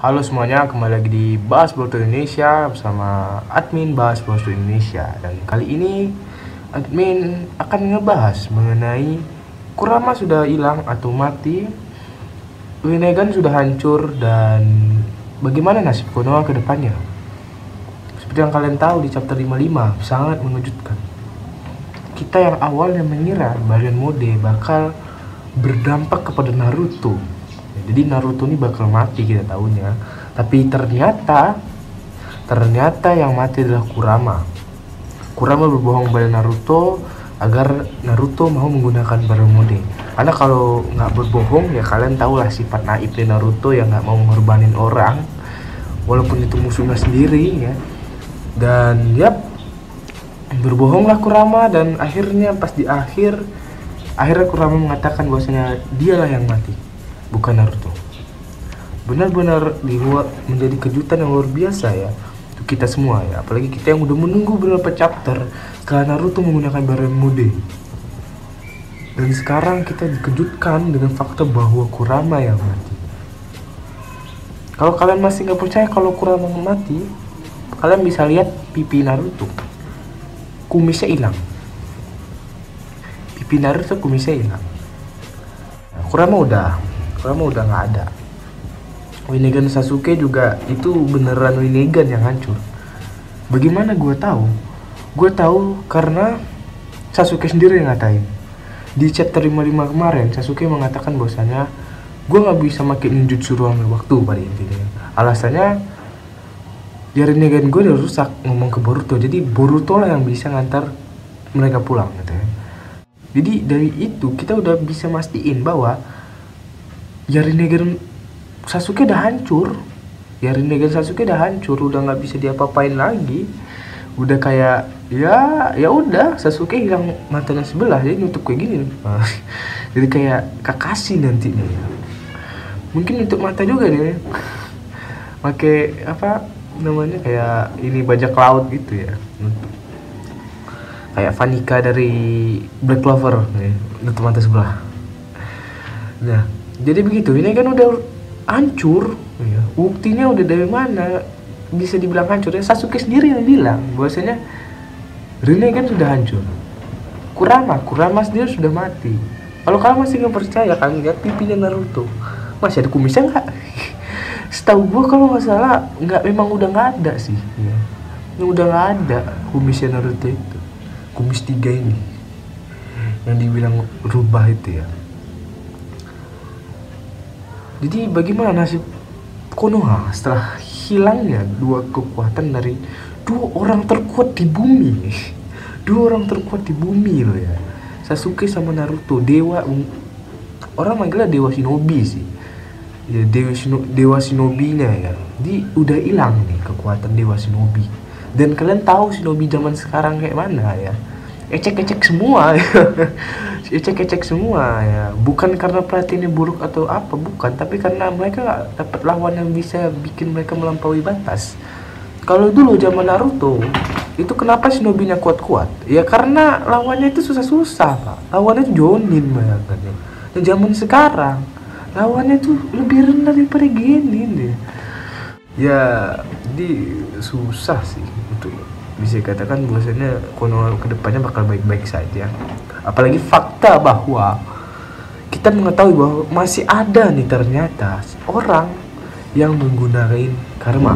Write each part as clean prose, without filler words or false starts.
Halo semuanya, kembali lagi di Bahas Boruto Indonesia bersama admin Bahas Boruto Indonesia. Dan kali ini admin akan ngebahas mengenai Kurama sudah hilang atau mati, Rinnegan sudah hancur, dan bagaimana nasib Konoha ke depannya. Seperti yang kalian tahu di chapter 55 sangat mengejutkan. Kita yang awalnya mengira Baryon Mode bakal berdampak kepada Naruto. Jadi Naruto ini bakal mati kita tahunya, tapi ternyata yang mati adalah Kurama. Kurama berbohong pada Naruto agar Naruto mau menggunakan Baryon Mode. Karena kalau nggak berbohong ya kalian tahulah sifat naif dari Naruto yang nggak mau mengorbanin orang, walaupun itu musuhnya sendiri ya. Dan yap, berbohonglah Kurama, dan akhirnya pas di akhirnya Kurama mengatakan bahwasanya dialah yang mati, bukan Naruto. Benar-benar menjadi kejutan yang luar biasa ya untuk kita semua ya, apalagi kita yang udah menunggu beberapa chapter setelah Naruto menggunakan Baryon Mode. Dan sekarang kita dikejutkan dengan fakta bahwa Kurama yang mati. Kalau kalian masih nggak percaya kalau Kurama mati, kalian bisa lihat pipi Naruto, kumisnya hilang. Pipi Naruto kumisnya hilang. Kurama udah nggak ada. Rinnegan Sasuke juga itu beneran Rinnegan yang hancur. Bagaimana gue tahu? Gue tahu karena Sasuke sendiri yang ngatain. Di chapter 55 kemarin Sasuke mengatakan bahwasanya gue nggak bisa makin ninjutsu ruang waktu pada intinya. Alasannya ya Rinnegan gue udah rusak, ngomong ke Boruto. Jadi Boruto lah yang bisa ngantar mereka pulang gitu ya. Jadi dari itu kita udah bisa mastiin bahwa ya Rinnegan Sasuke udah hancur. Udah nggak bisa diapa-apain lagi. Udah kayak ya udah Sasuke hilang matanya sebelah, jadi nutup kayak gini. Jadi kayak Kakashi nantinya ya. Mungkin nutup mata juga deh. Pakai apa namanya, kayak ini bajak laut gitu ya. Kayak Vanika dari Black Clover nih, nutup mata sebelah. Nah, jadi begitu. Ini kan udah hancur ya. Buktinya udah dari mana bisa dibilang hancur ya? Sasuke sendiri yang bilang bahwasanya Rinnegan sudah hancur. Kurama sendiri sudah mati. Kalau kalian masih nggak percaya, kalian lihat pipinya Naruto, masih ada kumisnya nggak? Setahu gua kalau nggak salah memang udah nggak ada sih ya. Udah nggak ada kumisnya Naruto itu. Kumis 3 ini yang dibilang rubah itu ya. Jadi bagaimana nasib Konoha setelah hilangnya dua kekuatan dari dua orang terkuat di bumi. Loh ya. Sasuke sama Naruto, orang manggilnya dewa shinobi sih. Ya, dewa shinobinya ya. Jadi udah hilang nih kekuatan dewa shinobi. Dan kalian tahu shinobi zaman sekarang kayak mana ya? Ecek-ecek semua ya. Bukan karena pelatihnya buruk atau apa, bukan, tapi karena mereka gak dapat lawan yang bisa bikin mereka melampaui batas. Kalau dulu zaman Naruto itu kenapa shinobinya kuat-kuat? Ya karena lawannya itu susah-susah Pak. Lawannya itu Jonin banget. Dan zaman sekarang lawannya itu lebih rendah daripada Genin deh. Ya jadi susah sih itu. Bisa dikatakan bahwasanya Konoha kedepannya bakal baik-baik saja. Apalagi fakta bahwa kita mengetahui bahwa masih ada nih ternyata orang yang menggunakan karma.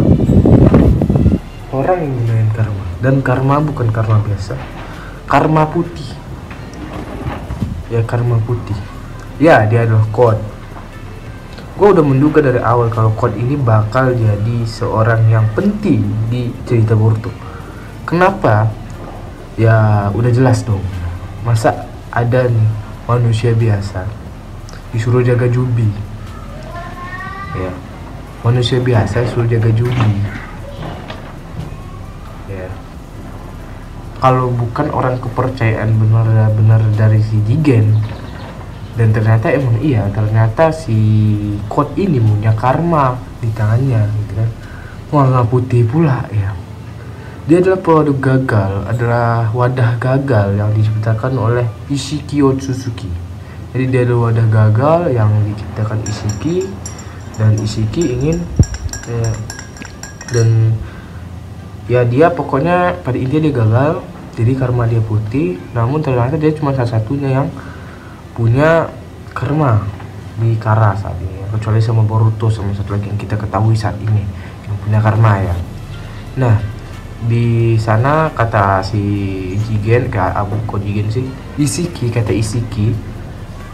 Dan karma bukan karma biasa, karma putih. Ya karma putih. Ya dia adalah Code. Gue udah menduga dari awal kalau Code ini bakal jadi seorang yang penting di cerita Boruto. Kenapa? Ya udah jelas dong. Masa ada nih manusia biasa disuruh jaga Jubi ya, manusia biasa disuruh jaga Jubi ya. Kalau bukan orang kepercayaan benar-benar dari si Jigen. Dan ternyata ternyata si Code ini punya karma di tangannya gitu kan, warna putih pula ya. Dia adalah wadah gagal yang diciptakan oleh Ishiki Otsutsuki. Jadi dia adalah wadah gagal yang diciptakan Ishiki, dan Ishiki ingin ya. Dan ya dia pokoknya pada intinya dia gagal, jadi karma dia putih. Namun ternyata dia cuma satu-satunya yang punya karma di Kara saat ini, kecuali sama Boruto sama satu lagi yang kita ketahui saat ini yang punya karma ya. Nah di sana kata si Jigen, kok Jigen sih, kata Isiki,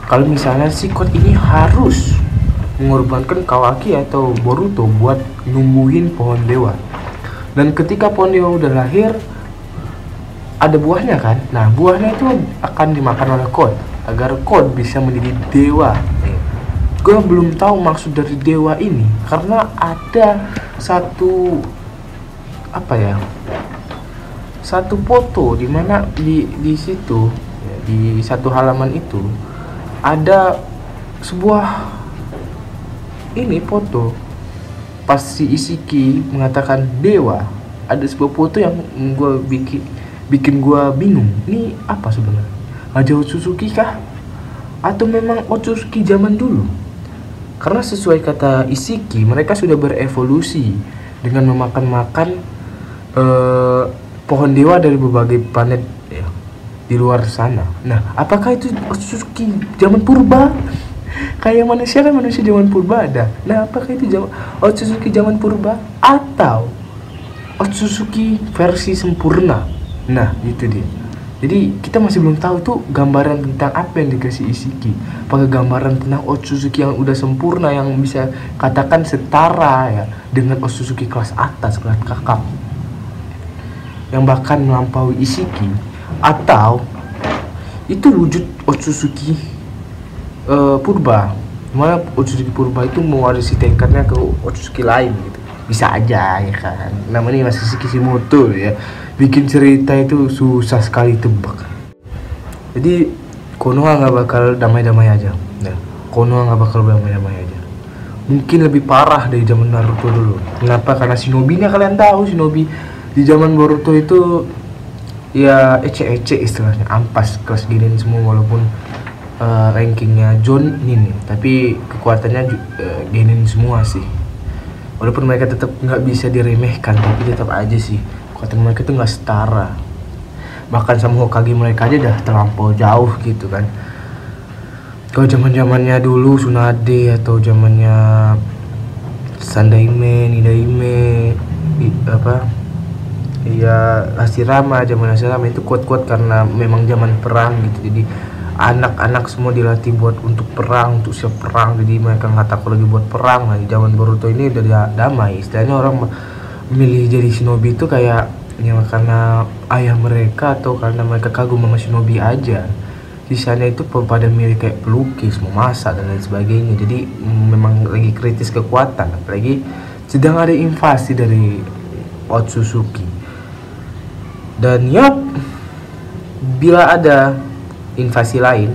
kalau misalnya si Code ini harus mengorbankan Kawaki atau Boruto buat numbuhin pohon dewa. Dan ketika pohon dewa udah lahir, ada buahnya kan. Nah buahnya itu akan dimakan oleh Code agar Code bisa menjadi dewa. Gue belum tahu maksud dari dewa ini karena ada satu satu foto di mana di situ, di satu halaman itu ada sebuah foto pas si Isiki mengatakan dewa. Ada sebuah foto yang gue bikin gue bingung, ini apa sebenarnya? Raja Otsutsuki kah? Atau memang Otsutsuki zaman dulu? Karena sesuai kata Isiki, mereka sudah berevolusi dengan memakan pohon dewa dari berbagai planet ya, di luar sana. Nah, apakah itu Otsutsuki zaman purba? Kayak manusia kan, manusia zaman purba ada. Nah, apakah itu Otsutsuki zaman purba atau Otsutsuki versi sempurna? Nah, itu dia. Jadi kita masih belum tahu tuh gambaran tentang apa yang dikasih Isiki. Apakah gambaran tentang Otsutsuki yang udah sempurna, yang bisa katakan setara ya dengan Otsutsuki kelas atas, kelas kakap, yang bahkan melampaui Isiki, atau itu wujud Otsutsuki purba, mana Otsutsuki purba itu mewarisi tingkatnya ke Otsutsuki lain gitu. Bisa aja ya kan, namanya masih Kishimoto ya, bikin cerita itu susah sekali tebak. Jadi Konoha nggak bakal damai-damai aja. Nah, Konoha nggak bakal damai-damai aja. Mungkin lebih parah dari zaman Naruto dulu. Kenapa? Karena shinobi-nya kalian tahu, shinobi di zaman Boruto itu ya ece-ece istilahnya, ampas kelas giniin semua, walaupun rankingnya Jonin, tapi kekuatannya genin semua sih. Walaupun mereka tetap nggak bisa diremehkan, tapi tetap aja sih kekuatan mereka tuh nggak setara. Bahkan sama Hokage mereka aja udah terlampau jauh gitu kan. Kalau zamannya dulu Tsunade atau zamannya Sandaime, Nidaime, Hashirama, zaman Hashirama itu kuat-kuat karena memang zaman perang gitu. Jadi anak-anak semua dilatih buat untuk perang, untuk siap perang, jadi mereka nggak takut lagi buat perang. Nah di zaman Boruto ini udah damai, istilahnya orang memilih jadi shinobi itu kayak ya karena ayah mereka atau karena mereka kagum sama shinobi aja. Sisanya itu pada milih kayak pelukis, memasak dan lain sebagainya. Jadi memang lagi kritis kekuatan, apalagi sedang ada invasi dari Otsutsuki. Dan ya bila ada invasi lain,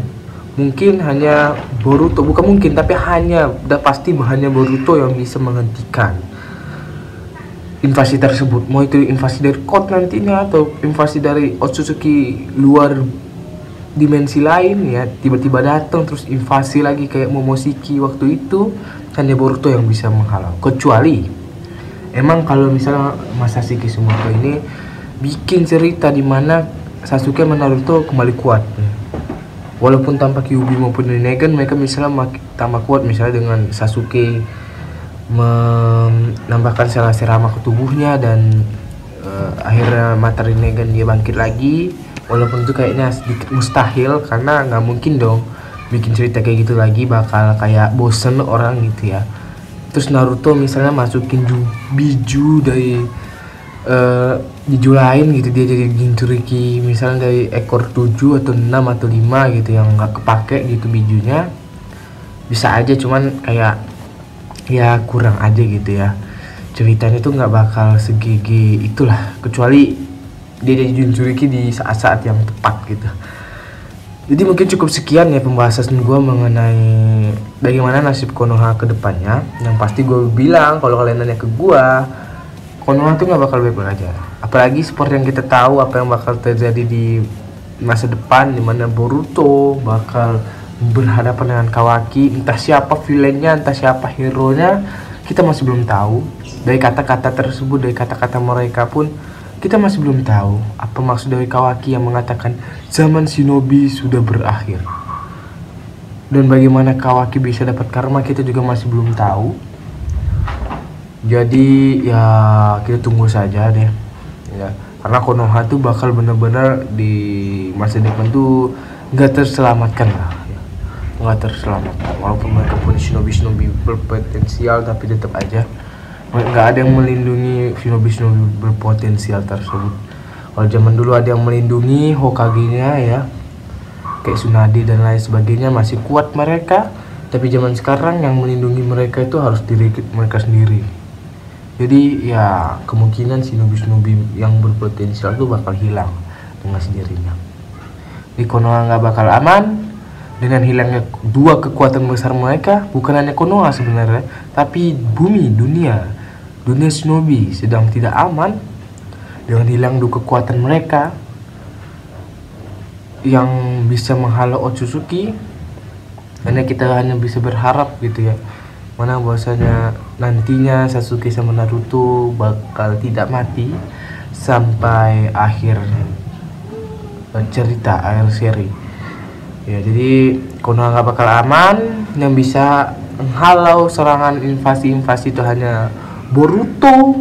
mungkin hanya Boruto, bukan mungkin tapi udah pasti hanya Boruto yang bisa menghentikan invasi tersebut. Mau itu invasi dari Code nantinya atau invasi dari Otsutsuki luar dimensi lain ya, tiba-tiba datang terus invasi lagi kayak Momoshiki waktu itu, hanya Boruto yang bisa menghalau. Kecuali emang kalau misalnya Masashi Kishimoto ini bikin cerita di mana Sasuke sama Naruto kembali kuat, walaupun tanpa Kyuubi maupun Rinnegan, mereka misalnya tambah kuat, misalnya dengan Sasuke menambahkan sel serama ke tubuhnya dan akhirnya mata Rinnegan dia bangkit lagi. Walaupun itu kayaknya sedikit mustahil karena nggak mungkin dong bikin cerita kayak gitu lagi, bakal kayak bosen orang gitu ya. Terus Naruto misalnya masukin biju dari biju lain gitu, dia jadi Jinchuriki misalnya dari ekor 7 atau 6 atau 5 gitu yang nggak kepake gitu bijunya, bisa aja, cuman kayak ya kurang aja gitu ya, ceritanya tuh nggak bakal segigi itulah, kecuali dia jadi Jinchuriki di saat-saat yang tepat gitu. Jadi mungkin cukup sekian ya pembahasan gue mengenai bagaimana nasib Konoha ke depannya. Yang pasti gue bilang, kalau kalian nanya ke gue, Konoha tuh gak bakal baik-baik aja. Apalagi seperti yang kita tahu apa yang bakal terjadi di masa depan, dimana Boruto bakal berhadapan dengan Kawaki. Entah siapa villainnya, entah siapa hero-nya, kita masih belum tahu. Dari kata-kata tersebut, dari kata-kata mereka pun kita masih belum tahu apa maksud dari Kawaki yang mengatakan zaman shinobi sudah berakhir. Dan bagaimana Kawaki bisa dapat karma kita juga masih belum tahu. Jadi ya kita tunggu saja deh ya, karena Konoha tuh bakal bener-bener di masa depan tuh nggak terselamatkan lah ya. Nggak terselamatkan, walaupun mereka punya shinobi berpotensial, tapi tetap aja nggak ada yang melindungi shinobi berpotensial tersebut. Kalau zaman dulu ada yang melindungi Hokage-nya ya, kayak Tsunade dan lain sebagainya, masih kuat mereka. Tapi zaman sekarang yang melindungi mereka itu harus diri mereka sendiri. Jadi ya kemungkinan shinobi yang berpotensial itu bakal hilang dengan sendirinya. Di Konoha nggak bakal aman dengan hilangnya dua kekuatan besar mereka. Bukan hanya Konoha sebenarnya, tapi bumi, dunia shinobi sedang tidak aman dengan hilang dua kekuatan mereka yang bisa menghalau Otsutsuki. Hanya kita hanya bisa berharap gitu ya, mana bahwasanya nantinya Sasuke sama Naruto bakal tidak mati sampai akhir cerita, akhir seri ya. Jadi Konoha nggak bakal aman. Yang bisa menghalau serangan invasi itu hanya Boruto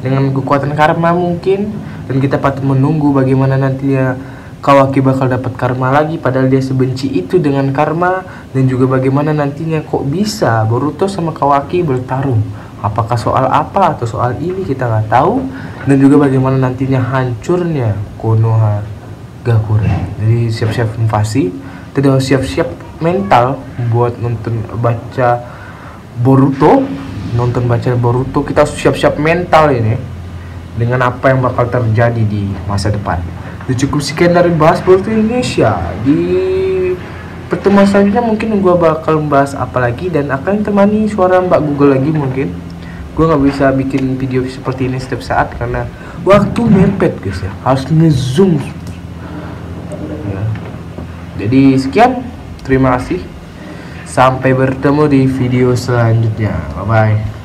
dengan kekuatan karma mungkin. Dan kita patut menunggu bagaimana nantinya Kawaki bakal dapat karma lagi, padahal dia sebenci itu dengan karma. Dan juga bagaimana nantinya kok bisa Boruto sama Kawaki bertarung, apakah soal apa atau soal ini kita nggak tahu. Dan juga bagaimana nantinya hancurnya Konoha Gakure. Jadi siap-siap invasi, tidak siap-siap mental buat baca Boruto. Kita siap-siap mental ini dengan apa yang bakal terjadi di masa depan. Cukup sekian dari Bahas Boruto Indonesia. Di pertemuan selanjutnya mungkin gue bakal membahas apa lagi, dan akan temani suara Mbak Google lagi mungkin. Gue nggak bisa bikin video seperti ini setiap saat karena waktu mepet guys ya, harus ngezoom ya. Jadi sekian, terima kasih, sampai bertemu di video selanjutnya, bye bye.